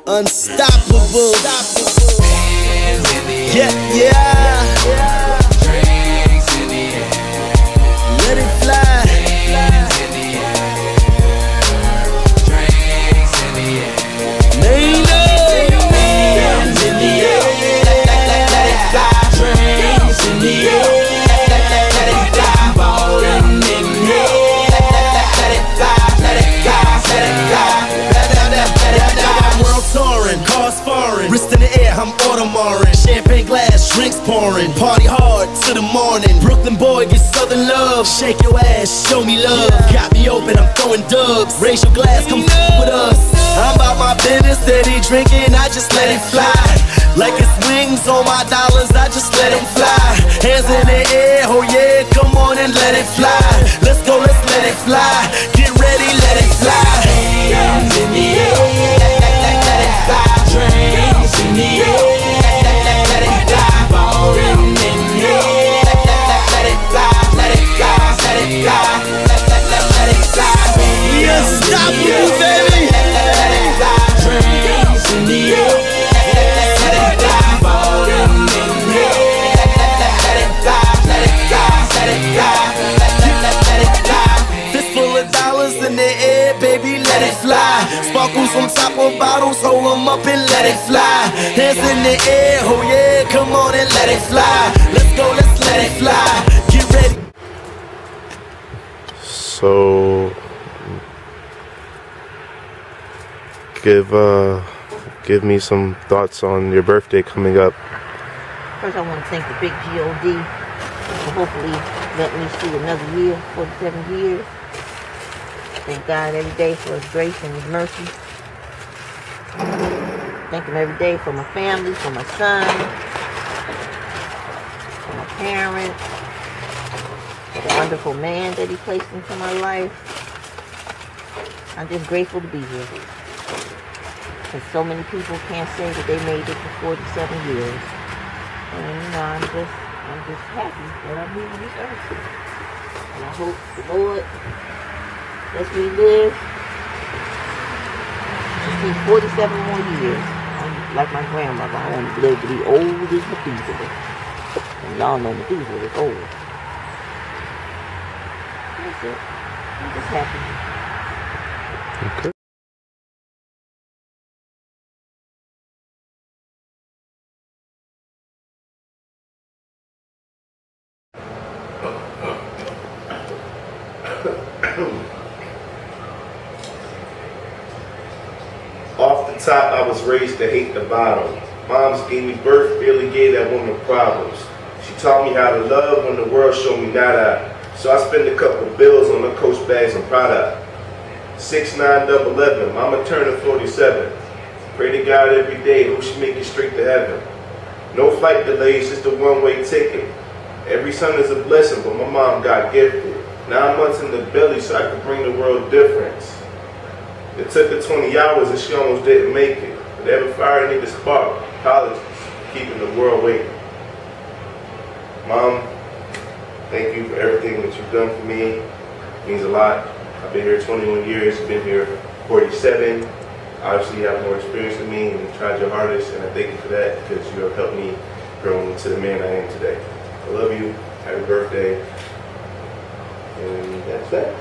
Unstoppable. Yeah, yeah. Drinks in the air. Let it fly. Drinks in the air. Nino. Hands in the air. Let it fly. Drinks in the air. Let it fly. Ballin' in the air. Let it fly. Let it fly. Let it fly. World touring, cars foreign, wrist in the air, I'm Audemarin. Champagne glass, drinks pouring, party hard to the morning. Brooklyn boy, get southern love. Shake your ass, show me love. Got me open, I'm throwing dubs. Raise your glass, come with us. I'm about my business, steady drinking, I just let it fly. Like it's wings on my dollars, I just let them fly. Hands in the air, oh yeah, come on and let it fly. Let's go, let's let it fly. Get ready, let it fly. Hands in the air. Drinks in the air, let it fly, ballin' in the air, let it fly, let it fly, let it fly, let it fly. We unstoppable, baby. Let it fly, drinks in the air, let it fly, ballin' in the air, let it fly, let it fly, let it fly, let it fly. Fistful of dollars in the air, baby, let it fly. Sparkles on top of bottles, hold them up and let it fly. Hands in the air, oh yeah, come on and let it fly. Let's go, let's let it fly. Get ready. So, give me some thoughts on your birthday coming up. First, I want to thank the big G.O.D. for hopefully letting me see another year, 47 years. Thank God every day for His grace and His mercy. Thank Him every day for my family, for my son, for my parents, for the wonderful man that He placed into my life. I'm just grateful to be here. Because so many people can't say that they made it for 47 years. And you know, I'm just happy that I'm here on this earth. And I hope the Lord lets me live to see 47 more years. I'm like my grandmother. I want to live to be old as Methuselah. And y'all know Methuselah is old. That's it. I'm just happy. Okay. Off the top, I was raised to hate the bottom. Moms gave me birth, barely gave that woman problems. She taught me how to love when the world showed me nada. So I spent a couple bills on the Coach bags and Prada. 6'9", 11, mama turned 47. Pray to God every day, hope she make it straight to heaven. No flight delays, just a one-way ticket. Every son is a blessing, but my mom got gifted. 9 months in the belly so I could bring the world difference. It took her 20 hours and she almost didn't make it. But every fire needed a spark. Apologies for keeping the world waiting. Mom, thank you for everything that you've done for me. It means a lot. I've been here 21 years, you've been here 47. Obviously you have more experience than me and you tried your hardest, and I thank you for that because you have helped me grow into the man I am today. I love you. Happy birthday. And that's that.